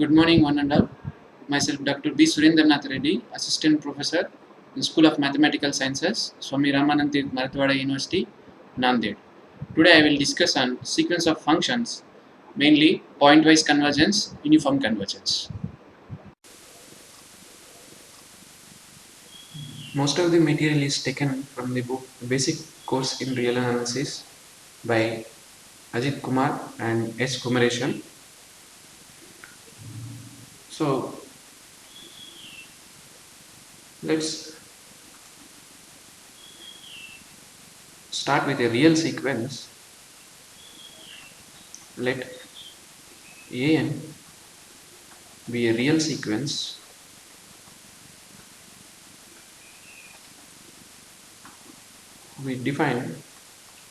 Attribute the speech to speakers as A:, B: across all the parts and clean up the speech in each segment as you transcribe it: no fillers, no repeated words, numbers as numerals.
A: Good morning, one and all. Myself, Dr. B. Surendranath Reddy, Assistant Professor in School of Mathematical Sciences, Swami Ramanand Tirth Marathwada University, Nanded. Today, I will discuss on sequence of functions, mainly pointwise convergence, uniform convergence. Most of the material is taken from the book Basic Course in Real Analysis by Ajit Kumar and S. Kumareshan. So, let's start with a real sequence. Let an be a real sequence we define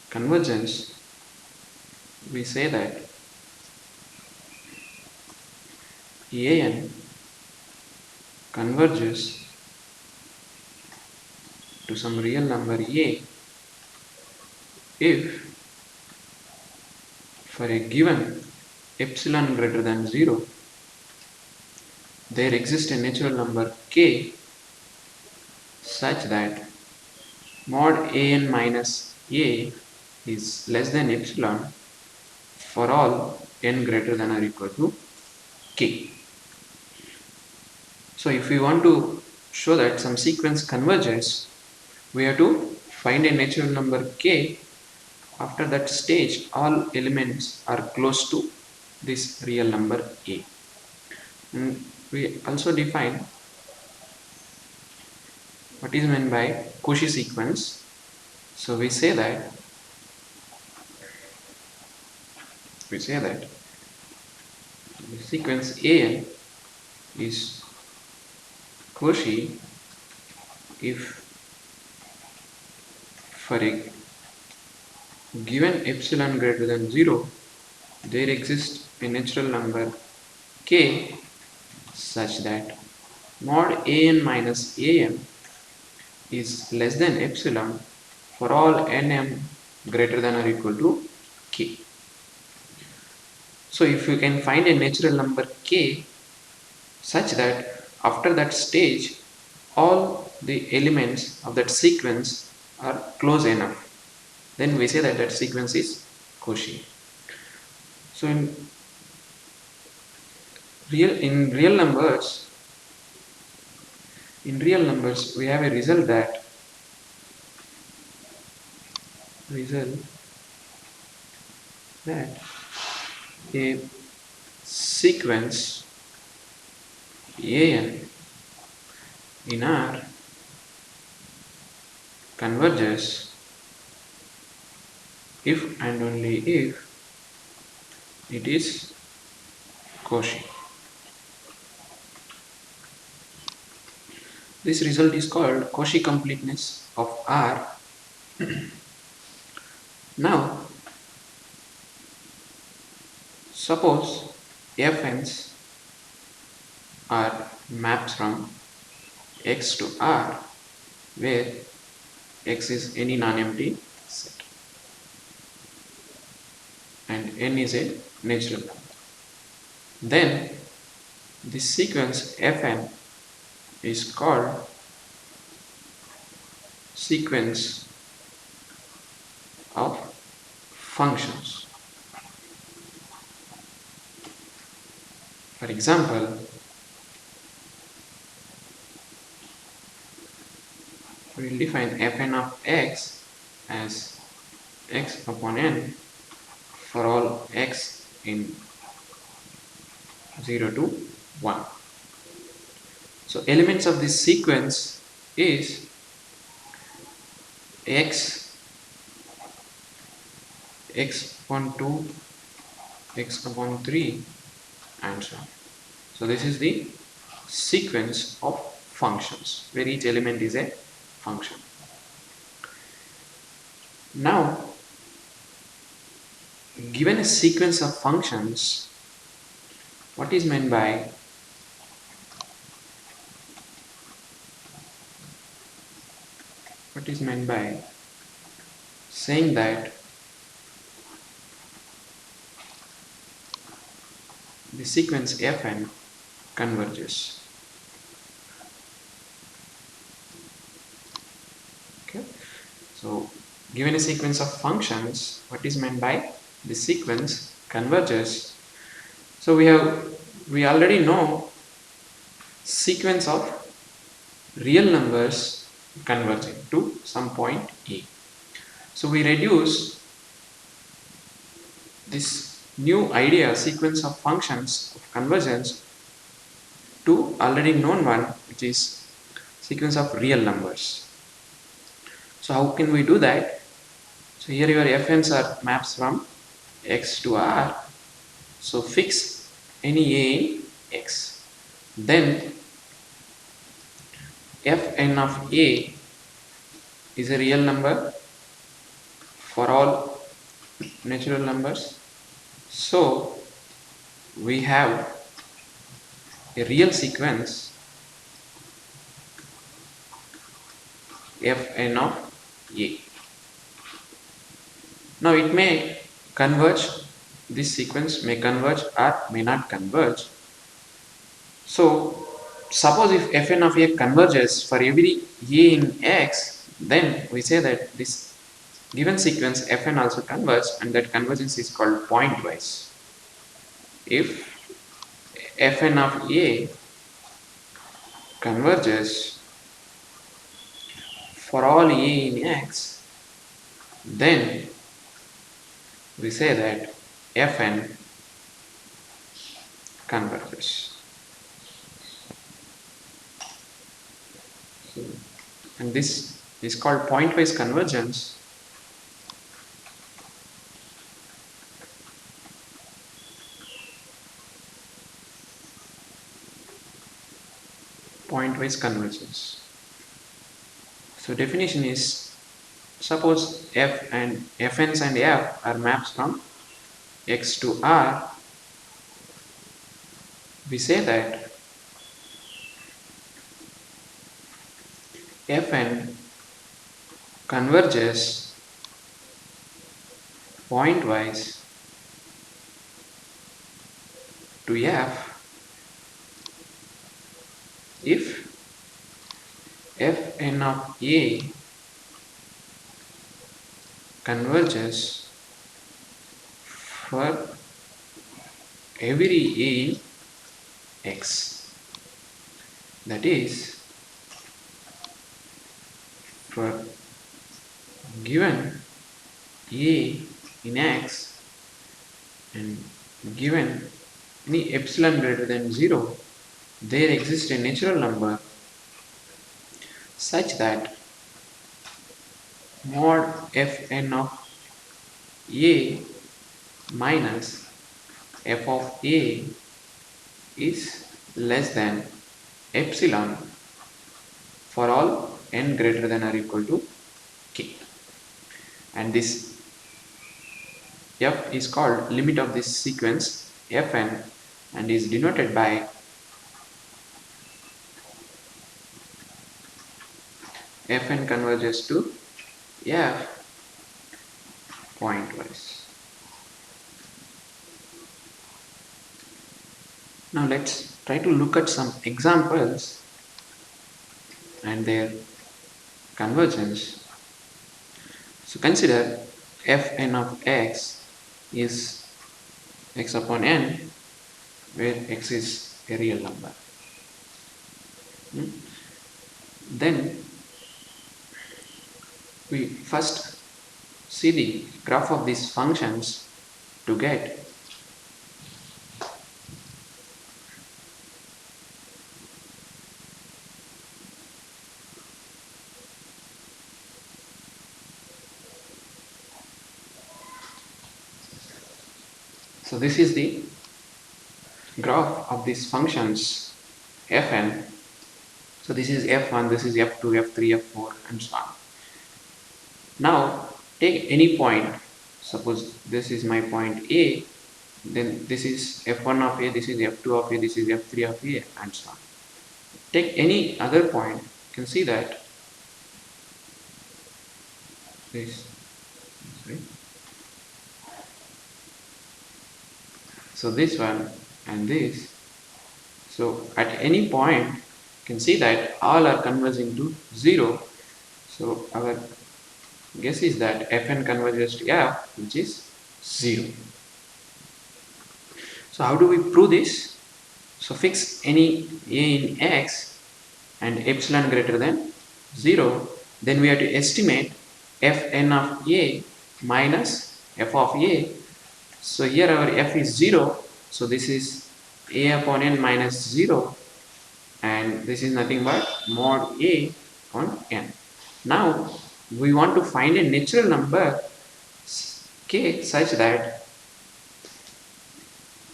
A: convergence. We say that an converges to some real number a if for a given epsilon greater than 0 there exists a natural number k such that mod an minus a is less than epsilon for all n greater than or equal to k. So if we want to show that some sequence converges, we have to find a natural number k. After that stage, all elements are close to this real number a. And we also define what is meant by Cauchy sequence. So we say that the sequence an is Cauchy if for a given epsilon greater than 0 there exists a natural number k such that mod an minus am is less than epsilon for all nm greater than or equal to k. So if you can find a natural number k such that after that stage all the elements of that sequence are close enough, then we say that that sequence is Cauchy. So in real numbers we have a result that a sequence an in R converges if and only if it is Cauchy. This result is called Cauchy completeness of R. Now, suppose fn's are maps from X to R, where X is any non-empty set and n is a natural number. Then this sequence fn is called sequence of functions. For example, we will define fn of x as x upon n for all x in 0 to 1. So elements of this sequence is x upon 2, x upon 3 and so on. So this is the sequence of functions where each element is a function. Now, given a sequence of functions, what is meant by saying that the sequence fn converges. Okay, so given a sequence of functions, what is meant by this sequence converges? So we already know sequence of real numbers converging to some point A. So we reduce this new idea sequence of functions of convergence to already known one, which is sequence of real numbers. So how can we do that? So here your fn's are maps from x to r. So fix any a in x. Then fn of a is a real number for all natural numbers. So we have a real sequence fn of a. Now it may converge, this sequence may converge or may not converge. So suppose if fn of a converges for every a in x, then we say that this given sequence fn also converges, and that convergence is called pointwise. If fn of a converges for all a in x, then we say that fn converges. And this is called pointwise convergence. Pointwise convergence. So definition is, suppose f and fn's and f are maps from x to r, we say that fn converges pointwise to f if fn of a converges for every a in x. That is, for given a in x and given any epsilon greater than 0, there exists a natural number such that mod fn of a minus f of a is less than epsilon for all n greater than or equal to k. And this f is called limit of this sequence fn and is denoted by fn converges to f pointwise. Now let's try to look at some examples and their convergence. So consider fn of x is x upon n, where x is a real number. Then we first see the graph of these functions to get so this is the graph of these functions fn. So this is f1, this is f2, f3, f4 and so on. Now take any point, suppose this is my point A, then this is f1 of A, this is f2 of A, this is f3 of A and so on. Take any other point, you can see that this, sorry. So this one and this, So at any point you can see that all are converging to 0. So our guess is that Fn converges to F, which is 0. So how do we prove this? So fix any a in x and epsilon greater than 0, then we have to estimate Fn of a minus f of a. So here our f is 0, so this is a upon n minus 0, and this is nothing but mod a upon n. Now we want to find a natural number k such that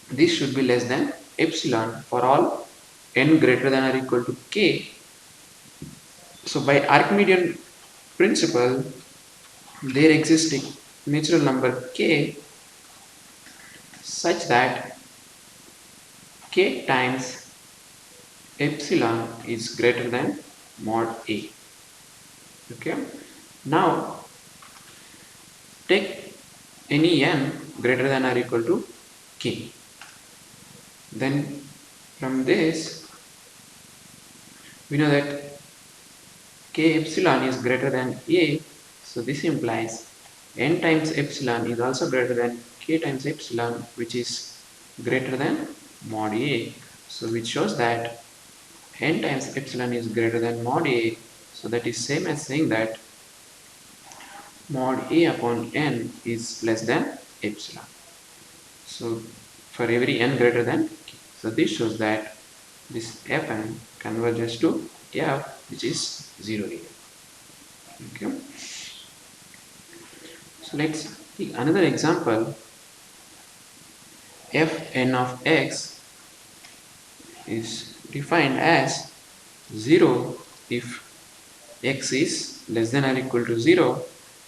A: this should be less than epsilon for all n greater than or equal to k. So by Archimedean principle, there exists a natural number k such that k times epsilon is greater than mod a. Okay. Now take any n greater than or equal to k. Then from this we know that k epsilon is greater than a, so this implies n times epsilon is also greater than k times epsilon, which is greater than mod a. So which shows that n times epsilon is greater than mod a, so that is same as saying that mod a upon n is less than epsilon. So for every n greater than k. So this shows that this Fn converges to F, which is 0 here. Okay. So let's take another example. Fn of x is defined as 0 if x is less than or equal to 0,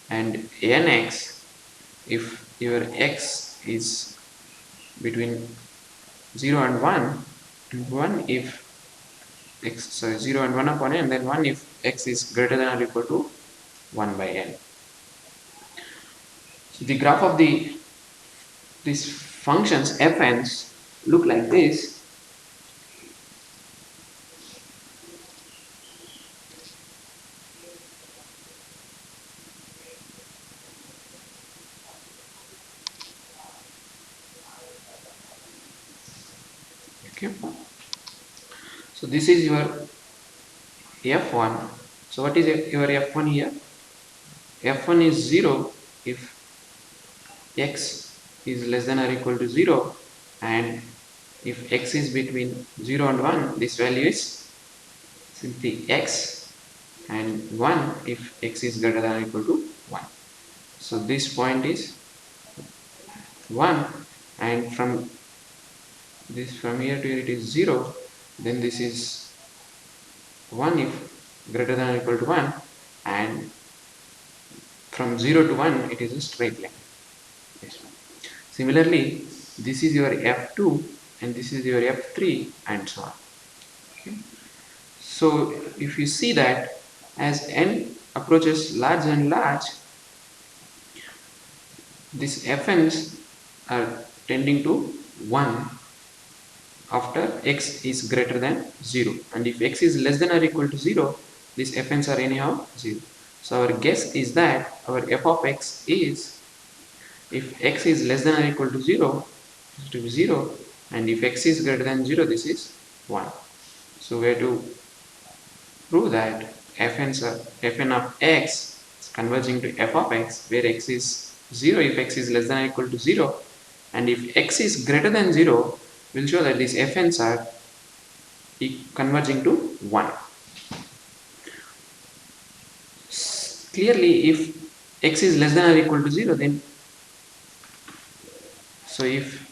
A: and nx if your x is between 0 and 1, and 1 if x, sorry, 0 and 1 upon n, then 1 if x is greater than or equal to 1 by n. So the graph of these functions fn's look like this. Okay. So this is your f1. So what is your f1 here? f1 is 0 if x is less than or equal to 0, and if x is between 0 and 1, this value is simply x, and 1 if x is greater than or equal to 1. So this point is 1, and from here to here it is 0, then this is 1 if greater than or equal to 1, and from 0 to 1 it is a straight line. Similarly, this is your f2 and this is your f3 and so on. Okay. So if you see that as n approaches large and large, these fn's are tending to 1 after x is greater than 0, and if x is less than or equal to 0, these fn's are anyhow 0. So our guess is that our f of x is, if x is less than or equal to 0, it will be 0, and if x is greater than 0, this is 1. So we have to prove that fn of x is converging to f of x, where x is 0 if x is less than or equal to 0, and if x is greater than 0, we'll show that these fn's are converging to 1. Clearly, if x is less than or equal to 0, then so if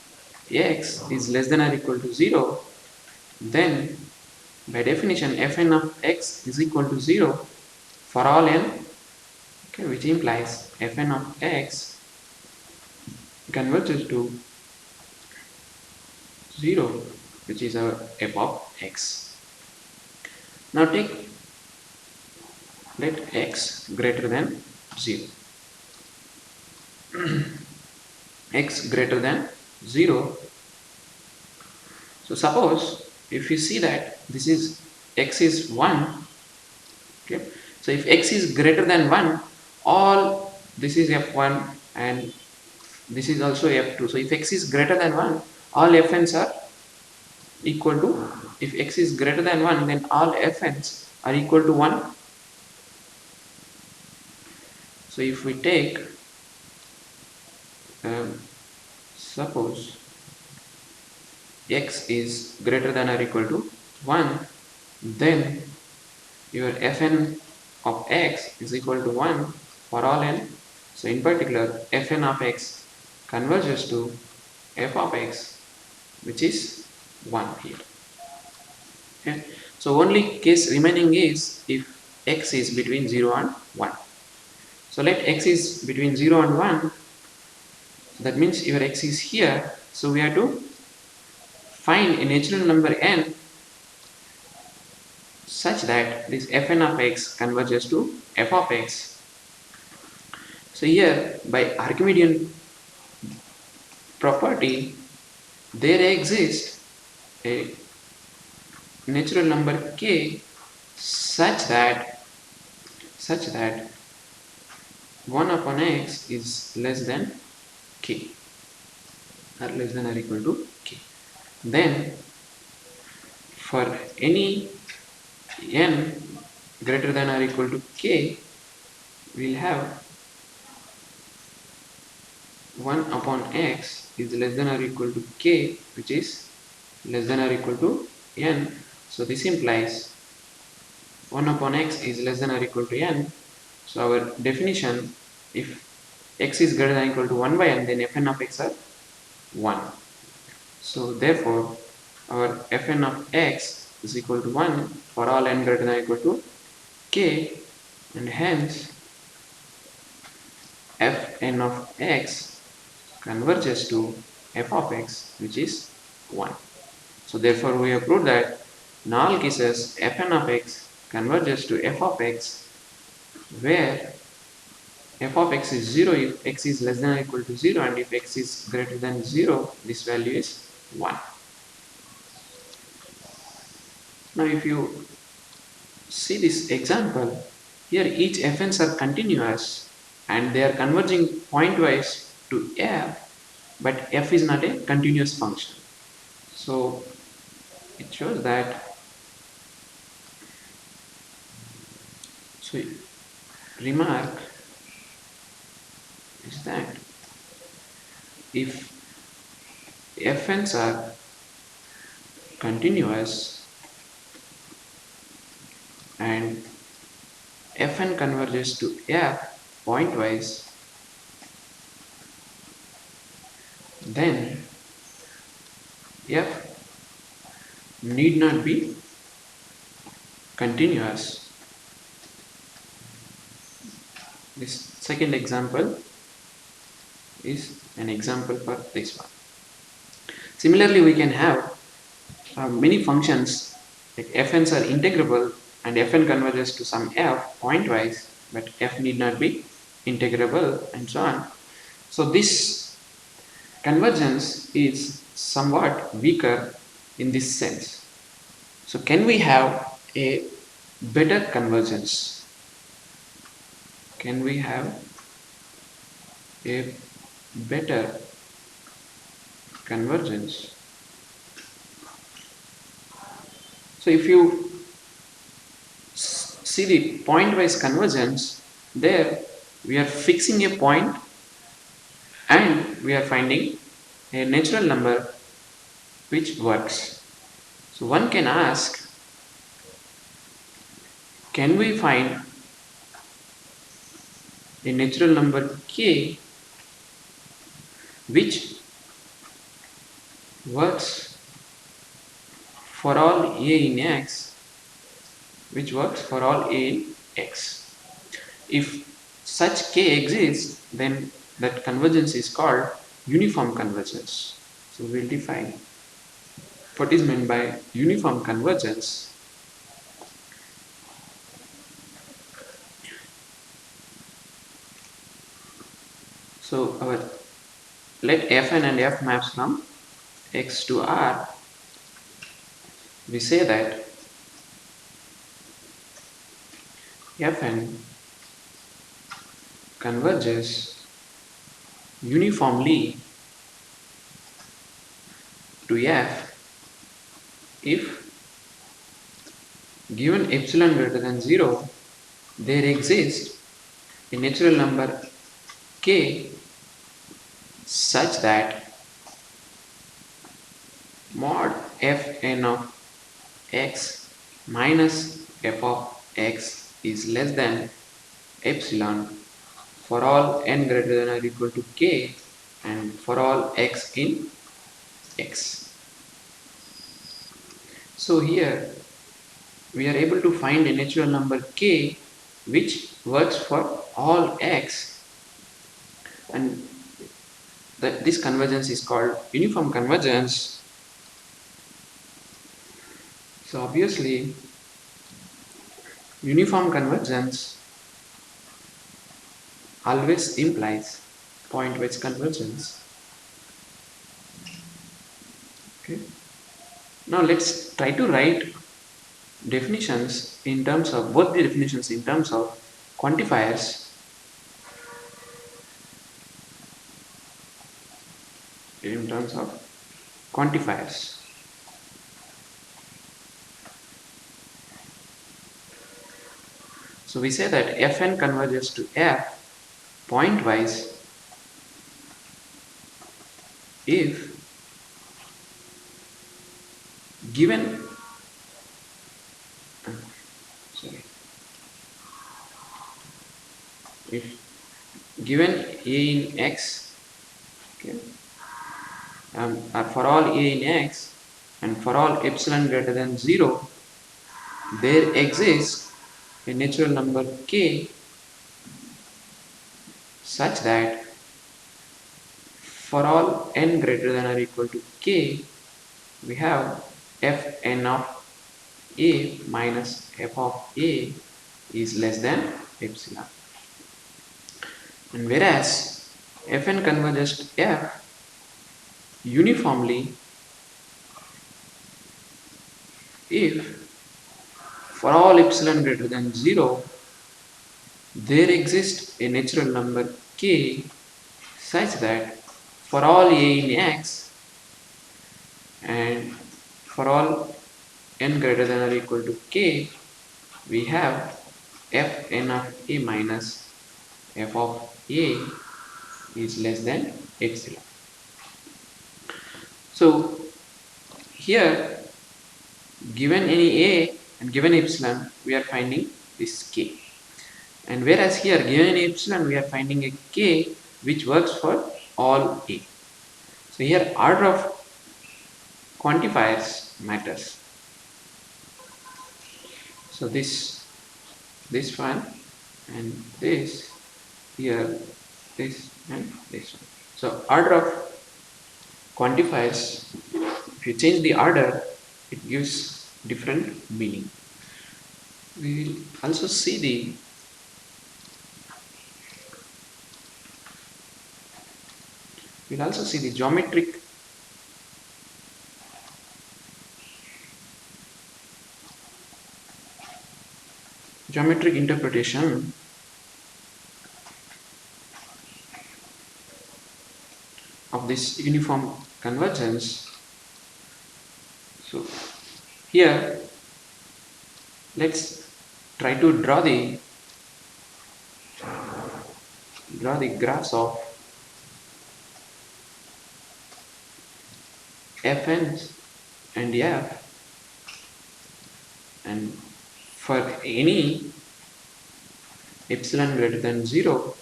A: x is less than or equal to 0, then by definition fn of x is equal to 0 for all n, okay, which implies fn of x converges to 0, which is our f of x. Now let x greater than 0. X greater than 0. So suppose if you see that this is x is 1, okay, so if x is greater than 1, all this is f1 and this is also f2. So if x is greater than 1, all fn's are equal to, if x is greater than 1, then all fn's are equal to 1. So if we take suppose x is greater than or equal to 1, then your fn of x is equal to 1 for all n. So in particular, fn of x converges to f of x, which is 1 here. Okay. So only case remaining is if x is between 0 and 1. So let x is between 0 and 1. That means your x is here. So we have to find a natural number n such that this fn of x converges to f of x. So here by Archimedean property, there exists a natural number k such that 1 upon x is less than k, or less than or equal to k. Then for any n greater than or equal to k, we'll have 1 upon x is less than or equal to k, which is less than or equal to n. So this implies 1 upon x is less than or equal to n. So our definition, if x is greater than or equal to 1 by n, then fn of x are 1. So therefore our fn of x is equal to 1 for all n greater than or equal to k, and hence fn of x converges to f of x, which is 1. So therefore we have proved that in all cases fn of x converges to f of x, where f of x is 0 if x is less than or equal to 0, and if x is greater than 0, this value is 1. Now if you see this example, here each fn's are continuous and they are converging pointwise to f, but f is not a continuous function. So it shows that, so remark is that if fn's are continuous and fn converges to f pointwise, then f need not be continuous. This second example is an example for this one. Similarly, we can have many functions like fn's are integrable and fn converges to some f pointwise, but f need not be integrable, and so on. So this convergence is somewhat weaker in this sense. So can we have a better convergence? Can we have a better convergence? So if you see the pointwise convergence, there we are fixing a point and we are finding a natural number which works. So one can ask, can we find a natural number k which works for all a in x, which works for all a in x? If such k exists, then that convergence is called uniform convergence. So we will define what is meant by uniform convergence. So let fn and f maps from x to r we say that Fn converges uniformly to F if given epsilon greater than 0, there exists a natural number k such that mod Fn of x minus f of x is less than epsilon for all n greater than or equal to k and for all x in x. So here we are able to find a natural number k which works for all x, and this convergence is called uniform convergence. So obviously uniform convergence always implies pointwise convergence. Okay. Now let's try to write definitions in terms of both the definitions in terms of quantifiers in terms of quantifiers. So we say that Fn converges to F pointwise if given if given a in x, okay, or for all a in x and for all epsilon greater than 0, there exists a natural number k such that for all n greater than or equal to k, we have Fn of a minus f of a is less than epsilon. And whereas Fn converges to F uniformly if for all epsilon greater than 0, there exists a natural number k such that for all a in x and for all n greater than or equal to k, we have Fn of a minus f of a is less than epsilon. So here, given any a and given epsilon, we are finding this k, and whereas here given any epsilon, we are finding a k which works for all a. So here order of quantifiers matters. So this one and this here, this and this one. So order of quantifiers, if you change the order, it gives different meaning. We will also see the geometric interpretation of this uniform convergence. So here let's try to draw the graphs of Fn and F, and for any epsilon greater than 0,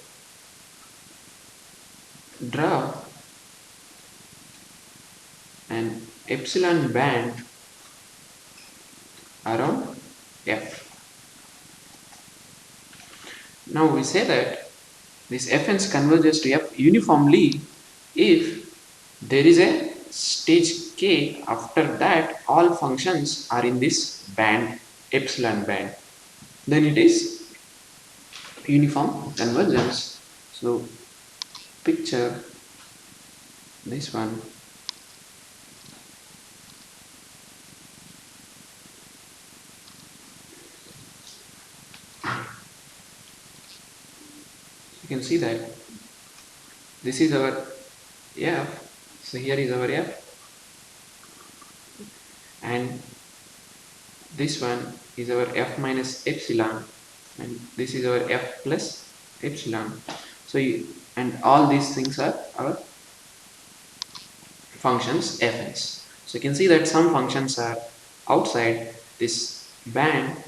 A: draw an epsilon band around F. Now we say that this Fn converges to F uniformly if there is a stage k, after that all functions are in this band, epsilon band, then it is uniform convergence. So picture this one. you can see that this is our f. So here is our f, and this one is our f minus epsilon, and this is our f plus epsilon. So and all these things are our functions fn's. So you can see that some functions are outside this band,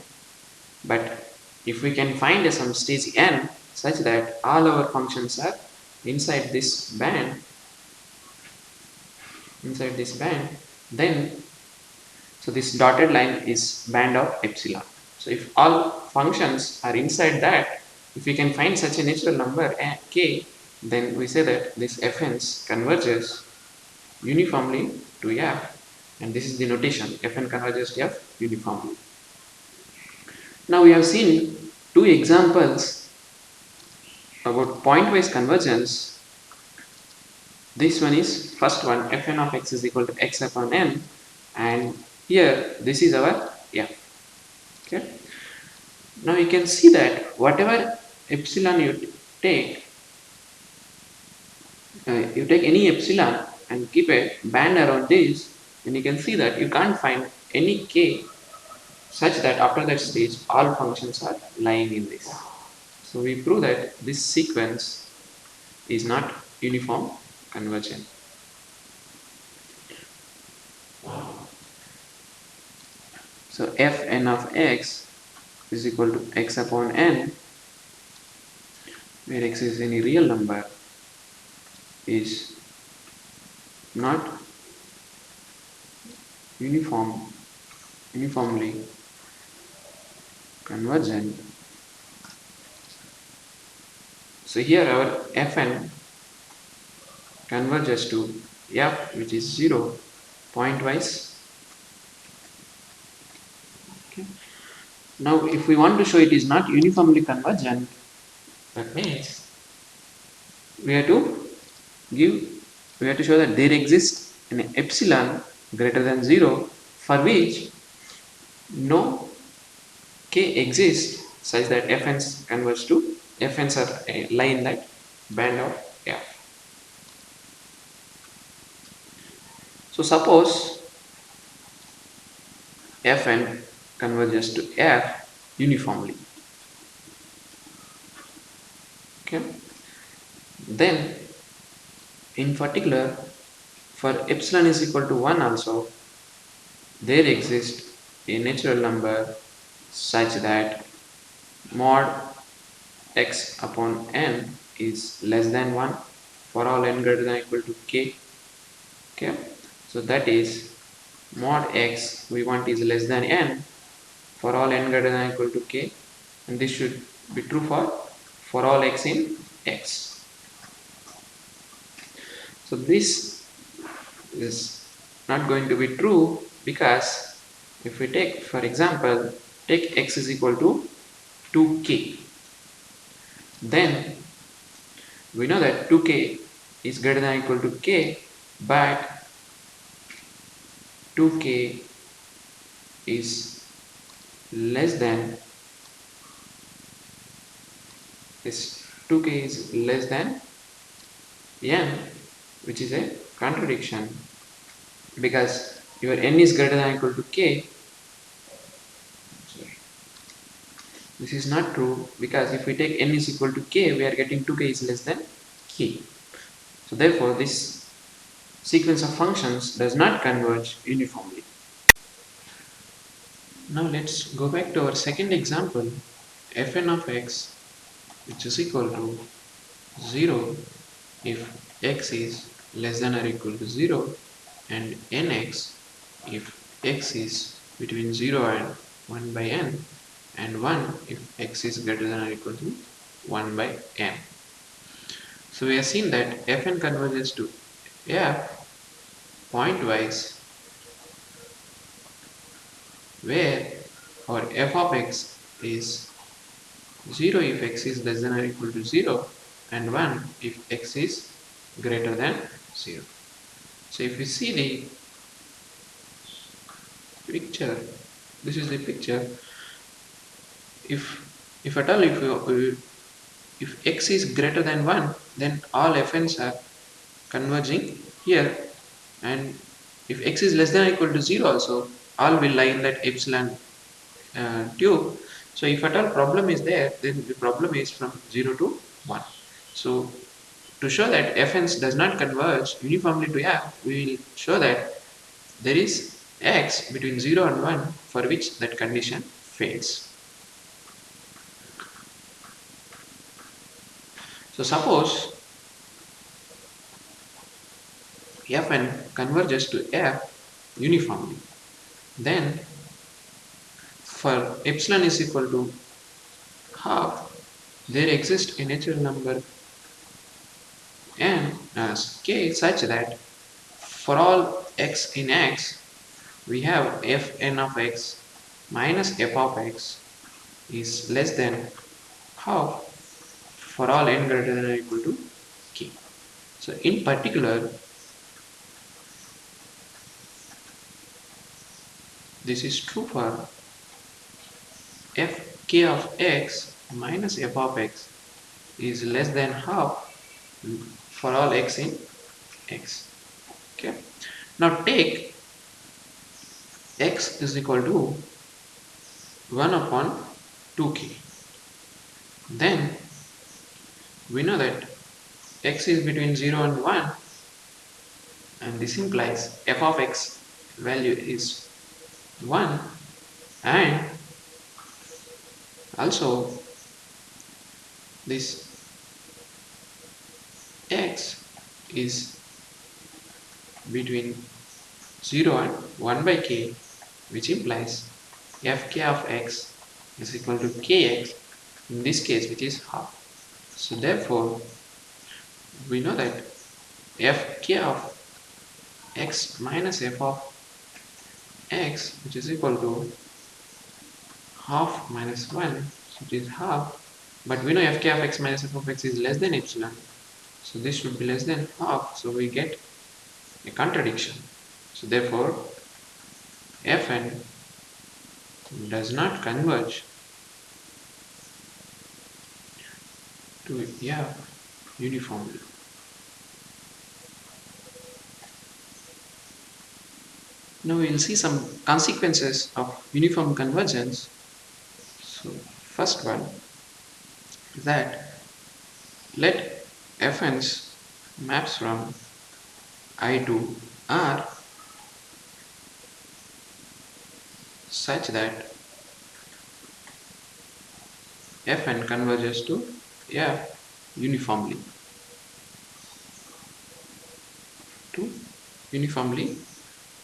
A: but if we can find some stage n such that all our functions are inside this band, then so this dotted line is band of epsilon. So if all functions are inside that, if we can find such a natural number k, then we say that this fn's converges uniformly to f, and this is the notation, fn converges to f uniformly. Now we have seen two examples about pointwise convergence. This one is first one, fn of x is equal to x upon n, and here this is our f. Okay. Now you can see that whatever epsilon you take any epsilon and keep a band around this, and you can see that you can't find any k such that after that stage all functions are lying in this. So we prove that this sequence is not uniform convergent. So fn of x is equal to x upon n, where x is any real number, is not uniformly convergent. So here our fn converges to f, which is 0 pointwise. Okay. Now if we want to show it is not uniformly convergent, that means we have to show that there exists an epsilon greater than 0 for which no k exists such that fn's converge to fn's are lie in that band of f. So suppose fn converges to f uniformly. Okay. Then in particular for epsilon is equal to 1 also, there exists a natural number such that mod x upon n is less than 1 for all n greater than or equal to k. Okay, so that is mod x we want is less than n for all n greater than or equal to k, and this should be true for all x in x. So this is not going to be true, because if we take, for example, take x is equal to 2k, then we know that 2k is greater than or equal to k, but 2k is less than n, which is a contradiction, because your n is greater than or equal to k. This is not true, because if we take n is equal to k, we are getting 2k is less than k. So therefore this sequence of functions does not converge uniformly. Now let's go back to our second example, fn of x, which is equal to 0 if x is less than or equal to 0, and nx if x is between 0 and 1 by n, and 1 if x is greater than or equal to 1 by n. So we have seen that fn converges to f pointwise, where our f of x is 0 if x is less than or equal to 0, and 1 if x is greater than 0. So if we see the picture, this is the picture. If at all if if x is greater than 1, then all fn's are converging here, and if x is less than or equal to 0 also, all will lie in that epsilon tube. So if at all problem is there, then the problem is from 0 to 1. So to show that fn's does not converge uniformly to f, we will show that there is x between 0 and 1 for which that condition fails. So suppose fn converges to f uniformly, then for epsilon is equal to half, there exists a natural number n as k such that for all x in x, we have fn of x minus f of x is less than half for all n greater than or equal to k. So in particular, this is true for fk of x minus f of x is less than half for all x in x. Okay. Now take x is equal to 1 upon 2k. Then we know that x is between 0 and 1, and this implies f of x value is 1, and also this x is between 0 and 1 by k, which implies fk of x is equal to kx, in this case which is half. So therefore we know that fk of x minus f of x, which is equal to half minus 1, which is half, but we know fk of x minus f of x is less than epsilon, so this should be less than half, so we get a contradiction. So therefore fn does not converge to f uniformly. Now we will see some consequences of uniform convergence. So first one is that let fn's maps from I to R such that fn converges to f uniformly,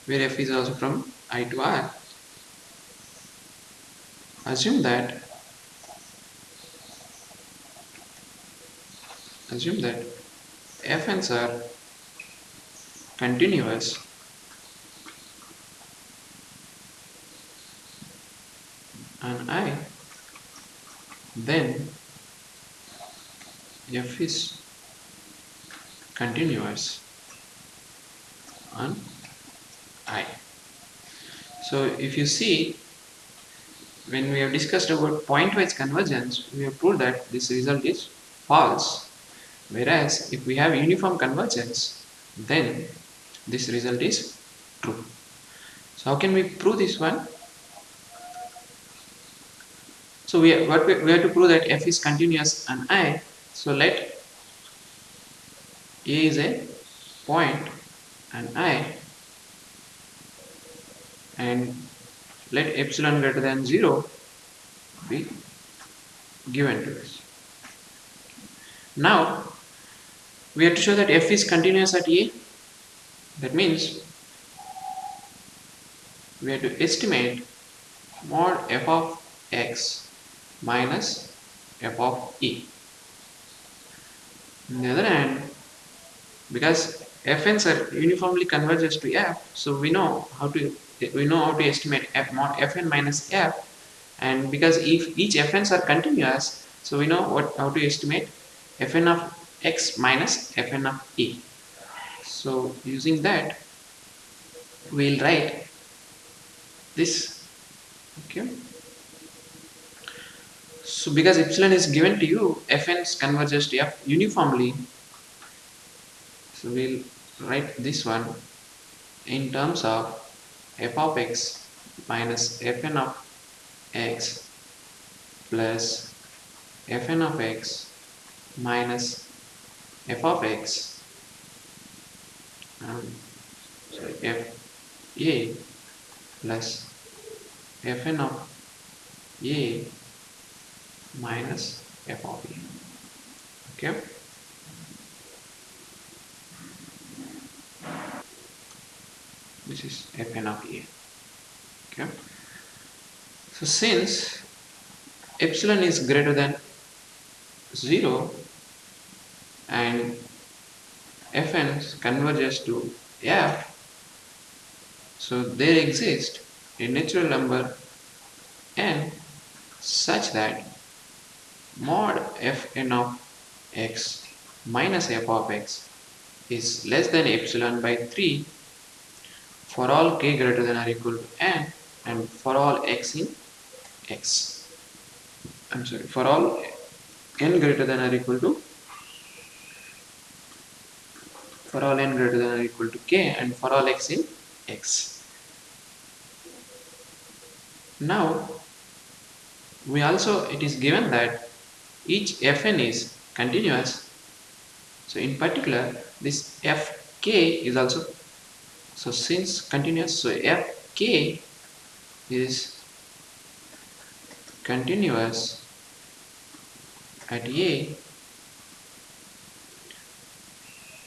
A: where f is also from I to R. Assume that fn's are continuous on I, then f is continuous on I. So if you see, when we have discussed about pointwise convergence, we have proved that this result is false, whereas if we have uniform convergence, then this result is true. So how can we prove this one? So we have to prove that f is continuous on I. So let A is a point on I, and let epsilon greater than 0 be given to us. Now we have to show that f is continuous at A. That means we have to estimate mod f of x minus f of E. On the other hand, because fn's are uniformly converges to f, so we know how to estimate f mod fn minus f, and because if each fn's are continuous, so we know how to estimate fn of x minus fn of E. So using that, we'll write this. Okay. So because epsilon is given to you, fn converges to f uniformly. So we'll write this one in terms of f of x minus fn of x plus fn of x minus f of x, sorry, f a plus fn of a minus f of a. Okay. This is fn of a. Okay. So since epsilon is greater than 0 and fn converges to f, so there exists a natural number n such that mod fn of x minus f of x is less than epsilon by 3 for all k greater than or equal to n and for all x in x. I'm sorry, for all n greater than or equal to, for all n greater than or equal to k and for all x in x. Now we also, it is given that each fn is continuous. So in particular this fk is also, so since continuous, so fk is continuous at a,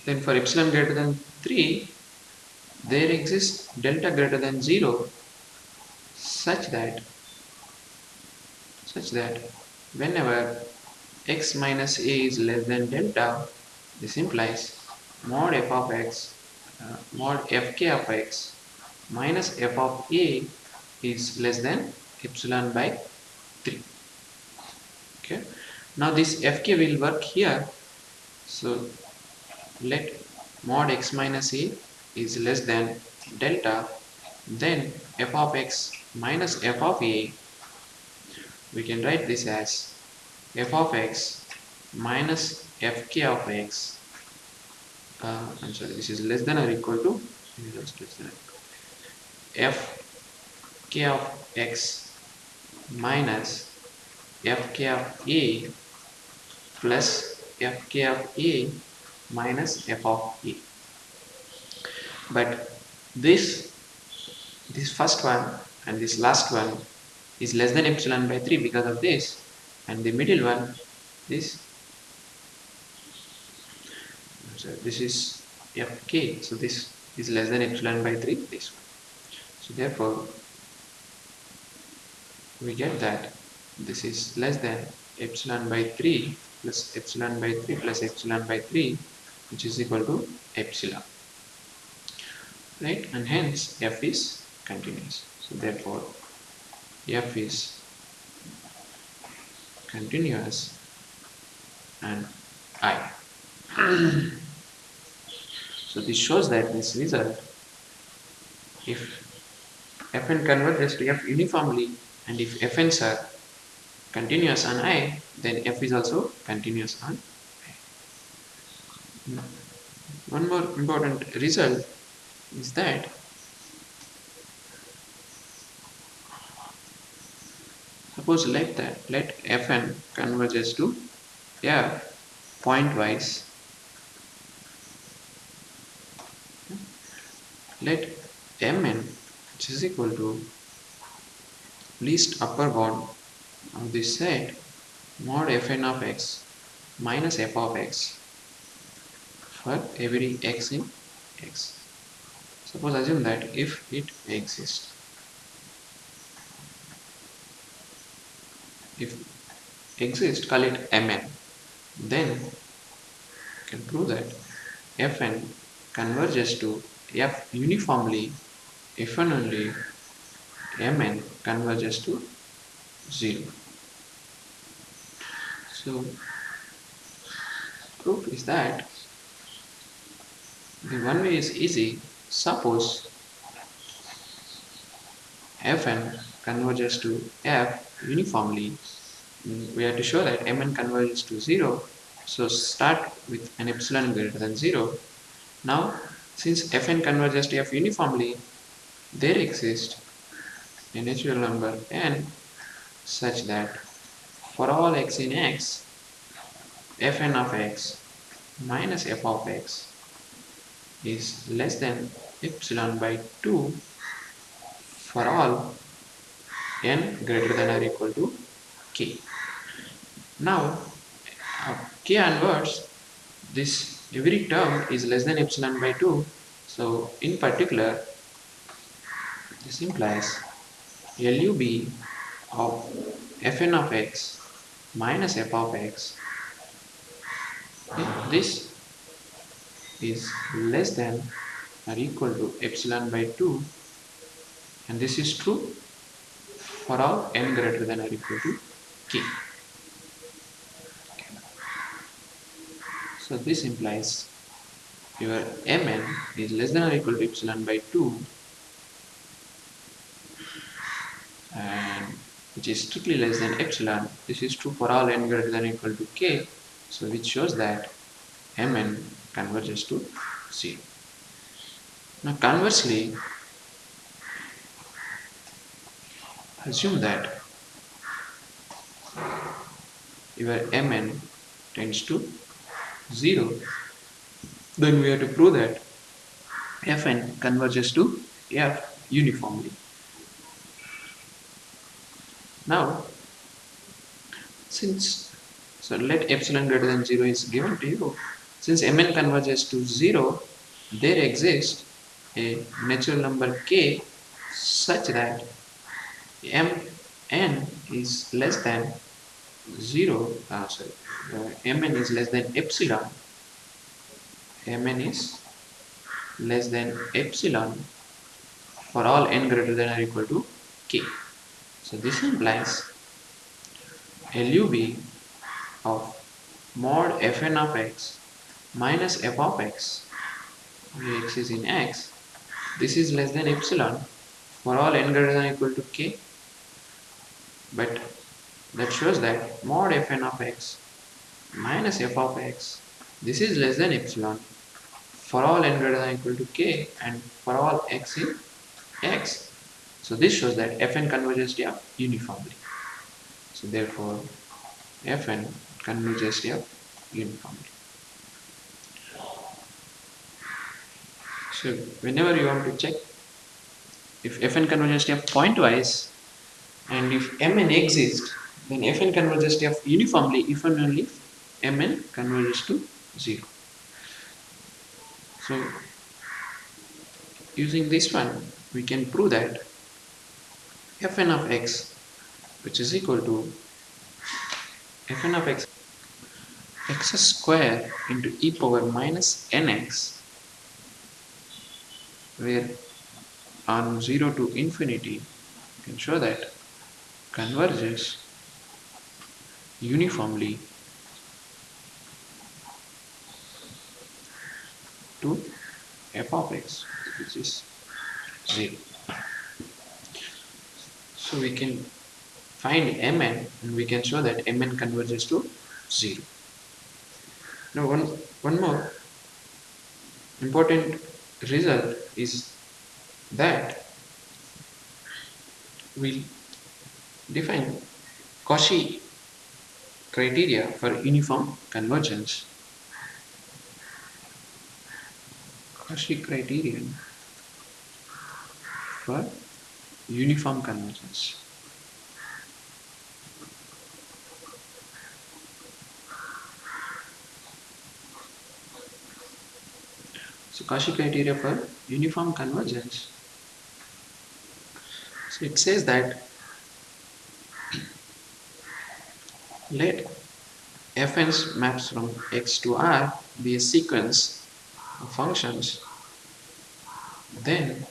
A: then for epsilon greater than 3 there exists delta greater than 0 such that whenever x minus a is less than delta, this implies mod f of x, mod fk of x minus f of a is less than epsilon by 3. Okay. Now this fk will work here. So let mod x minus a is less than delta, then f of x minus f of a, we can write this as f of x minus fk of x, I'm sorry, this is less than or equal to, fk of x minus fk of a plus fk of a minus f of a. But this first one and this last one is less than epsilon by 3 because of this, and the middle one, this is fk, so this is less than epsilon by 3, this one. So therefore we get that this is less than epsilon by 3 plus epsilon by 3 plus epsilon by 3, which is equal to epsilon, right? And hence f is continuous. So therefore f is continuous and I. So this shows that this result, if fn converges to f uniformly and if fn's are continuous on I, then f is also continuous on I. One more important result is that suppose let fn converges to f pointwise, let mn, which is equal to least upper bound of this set mod fn of x minus f of x for every x in x. Suppose assume that if it exists, call it mn, then you can prove that fn converges to f uniformly if and only mn converges to 0. So proof is that the one way is easy. Suppose fn converges to f uniformly we have to show that Mn converges to 0. So start with an epsilon greater than 0. Now, since Fn converges to F uniformly, there exists a natural number n such that for all x in x, Fn of x minus f of x is less than epsilon by 2 for all n greater than or equal to k. Now, k onwards, this every term is less than epsilon by 2. So, in particular, this implies LUB of Fn of x minus f of x. This is less than or equal to epsilon by 2, and this is true for all n greater than or equal to k. So this implies your Mn is less than or equal to epsilon by 2, and which is strictly less than epsilon. This is true for all n greater than or equal to k, so which shows that Mn converges to 0. Now conversely, assume that your Mn tends to 0, then we have to prove that Fn converges to F uniformly. Now, let epsilon greater than 0 is given to you. Since Mn converges to 0, there exists a natural number k such that Mn is less than 0, Mn is less than epsilon. Mn is less than epsilon for all n greater than or equal to k. So this implies LUB of mod Fn of x minus f of x, where x is in x, this is less than epsilon for all n greater than or equal to k, but that shows that mod Fn of x minus f of x, this is less than epsilon for all n greater than or equal to k and for all x in x. So this shows that Fn converges to F uniformly. So therefore Fn converges to F uniformly. So whenever you want to check if Fn converges to F pointwise, and if Mn exists, then Fn converges to F uniformly if and only if Mn converges to 0. So using this one, we can prove that Fn of x, which is equal to Fn of x square into e power minus nx, where on 0 to infinity, you can show that converges uniformly to f of x, which is 0. So we can find Mn and we can show that Mn converges to 0. Now one more important result is that we define Cauchy criteria for uniform convergence. Cauchy criterion for uniform convergence. So Cauchy criteria for uniform convergence. So it says that let Fn's maps from x to R be a sequence of functions, then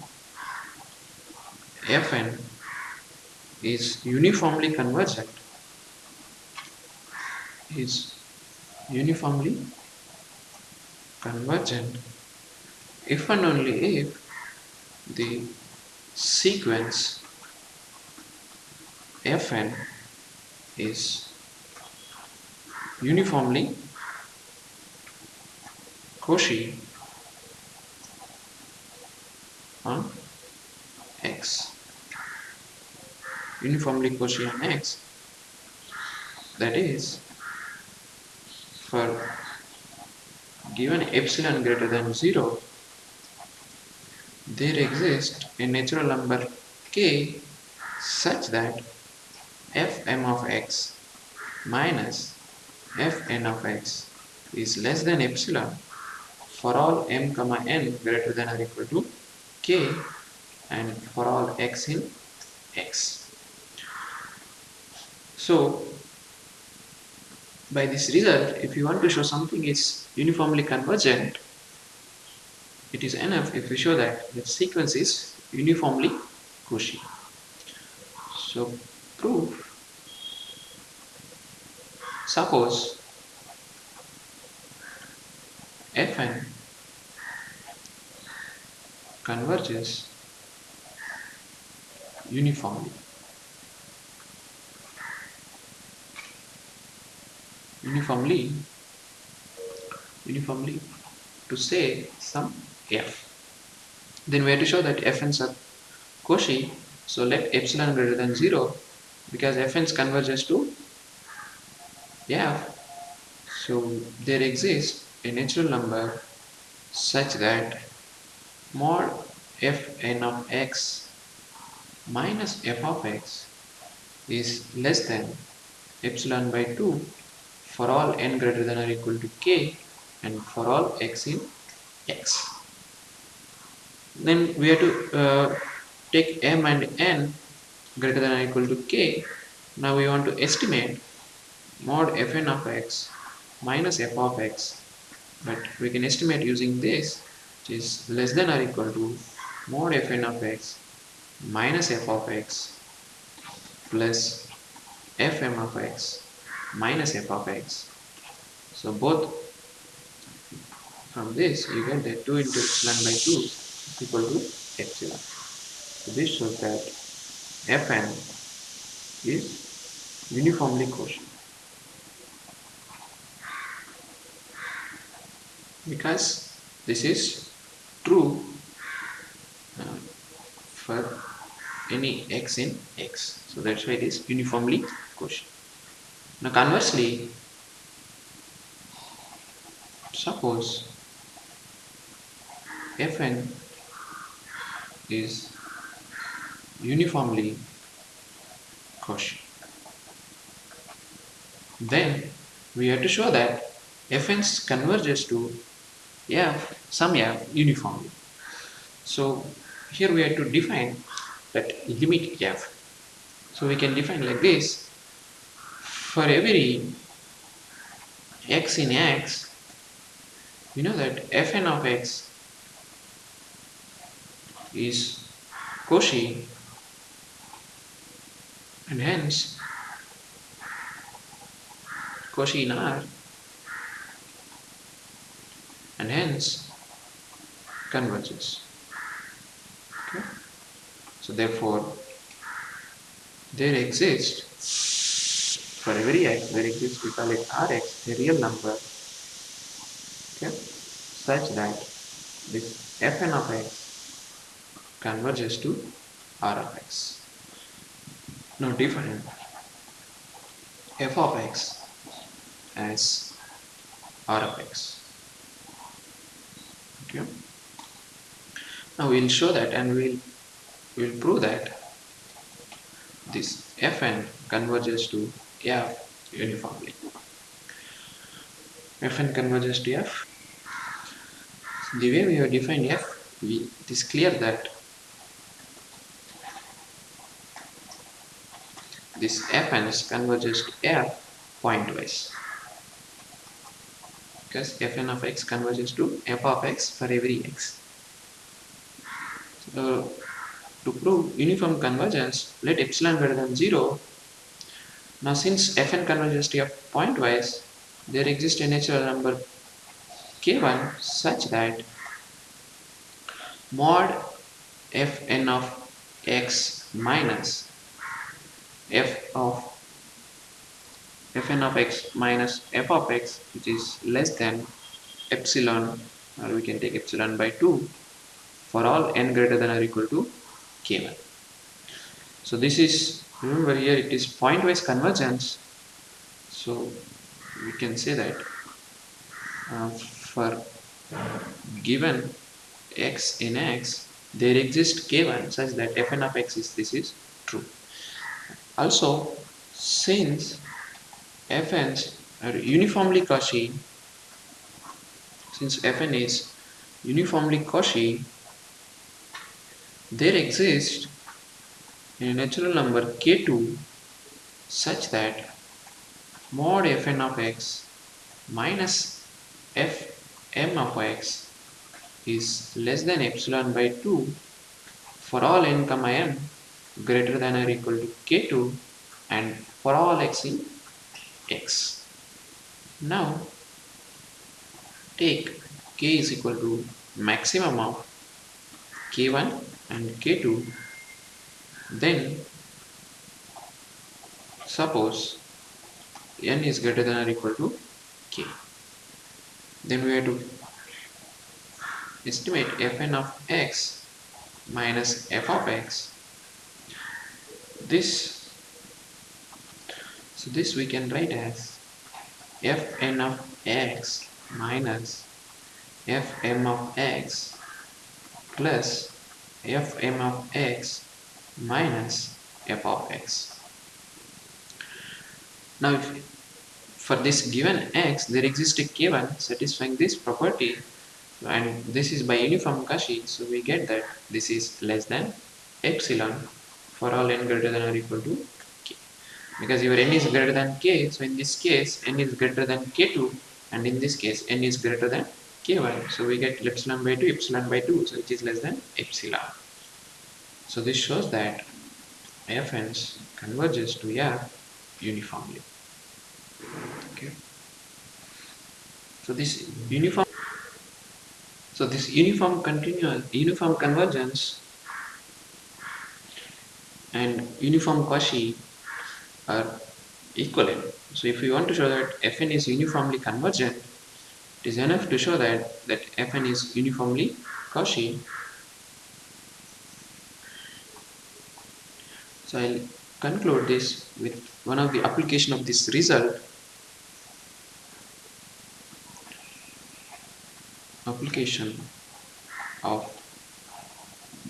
A: Fn is uniformly convergent, if and only if the sequence Fn is uniformly Cauchy on X. Uniformly Cauchy on X, that is, for given epsilon greater than 0, there exists a natural number k such that fm of x minus fn of x is less than epsilon for all m comma n greater than or equal to k and for all x in x. So by this result, if you want to show something is uniformly convergent, it is enough if we show that the sequence is uniformly Cauchy. So proof, suppose Fn converges uniformly. Uniformly to say some f. Then we have to show that fn's are Cauchy, so let epsilon greater than 0 because fn's converges to f. So there exists a natural number such that mod fn of x minus f of x is less than epsilon by 2 for all n greater than or equal to k and for all x in x. Then we have to take m and n greater than or equal to k. Now we want to estimate mod fn of x minus f of x, but we can estimate using this, which is less than or equal to mod fn of x minus f of x plus fm of x minus f of x. So both from this you get that 2 into epsilon by 2 is equal to epsilon. So this shows that fn is uniformly Cauchy. Because this is true for any x in x. So that's why it is uniformly Cauchy. Now conversely, suppose fn is uniformly Cauchy. Then we have to show that fn converges to some f uniformly. So here we have to define that limit f. So we can define like this: for every x in x, we know that fn of x is Cauchy and hence Cauchy in R and hence converges. Okay? So therefore there exists for every x, there exists, we call it Rx, a real number, okay, such that this fn of x converges to R of x. Now define f of x as R of x. Okay. Now we'll show that and we'll prove that this fn converges to f uniformly. Fn converges to f. The way we have defined f, it is clear that this fn converges to f pointwise, because fn of x converges to f of x for every x. So to prove uniform convergence, let epsilon greater than 0. Now since fn converges to f pointwise, there exists a natural number k1 such that mod fn of x minus f of fn of x minus f of x, which is less than epsilon, or we can take epsilon by 2 for all n greater than or equal to k1. So this is, remember here it is pointwise convergence. So we can say that for given x in x, there exists k1 such that fn of x is, this is true. Also, since fn's are uniformly Cauchy, since fn is uniformly Cauchy, there exists a natural number k2 such that mod fn of x minus fm of x is less than epsilon by 2 for all n comma m greater than or equal to k2 and for all x in x. Now take k is equal to maximum of k1 and k2, then suppose n is greater than or equal to k, then we have to estimate fn of x minus f of x. This we can write as fn of x minus fm of x plus fm of x minus f of x. Now for this given x there exists a k1 satisfying this property, and this is by uniform Cauchy, so we get that this is less than epsilon for all n greater than or equal to k, because your n is greater than k, so in this case n is greater than k2, and in this case n is greater than k1, so we get epsilon by 2, so it is less than epsilon. So this shows that fn's converges to f uniformly. Okay, so this uniform uniform convergence and uniform Cauchy are equivalent. So if we want to show that fn is uniformly convergent, it is enough to show that fn is uniformly Cauchy. So I'll conclude this with one of the application of this result. Application of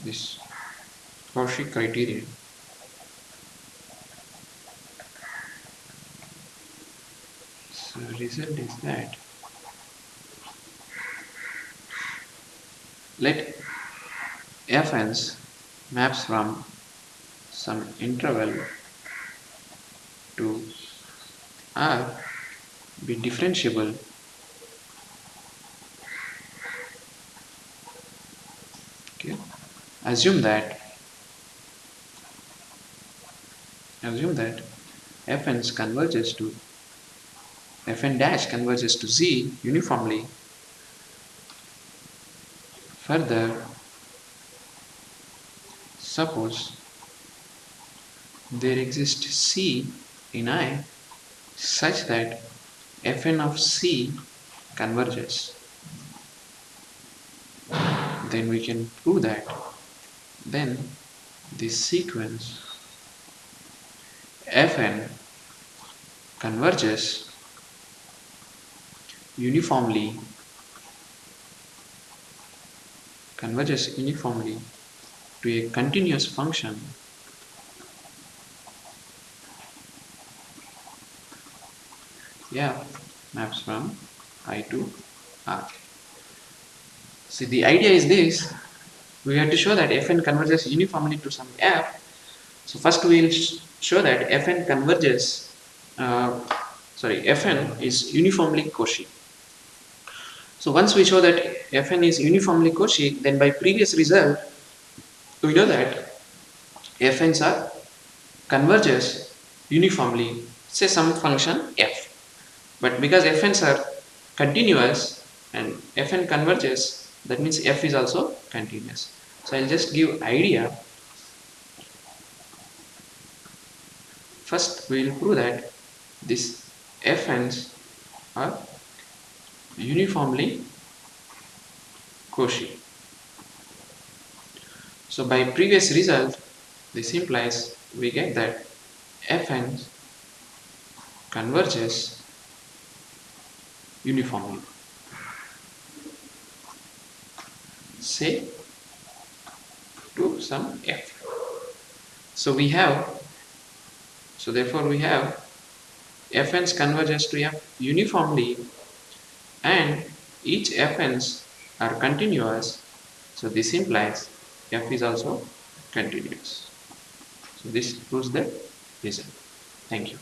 A: this Cauchy criterion. So the result is that let fn's maps from some interval to R be differentiable okay. Assume that fn's converges to fn dash converges to z uniformly. Further, suppose there exists c in I such that fn of c converges, then we can prove that then this sequence fn converges uniformly to a continuous function maps from I to R. See, the idea is this: we have to show that fn converges uniformly to some f. So first we will show that fn converges fn is uniformly Cauchy. So once we show that fn is uniformly Cauchy, then by previous result we know that fn's are converges uniformly, say some function f. But because fn's are continuous and fn converges, that means f is also continuous. So I'll just give idea. First we will prove that this fn's are uniformly Cauchy. So by previous result, this implies we get that Fn converges uniformly. Say to some f. So we have, so therefore we have Fn's converges to f uniformly, and each Fn's are continuous. So this implies f is also continuous. So this proves the result. Thank you.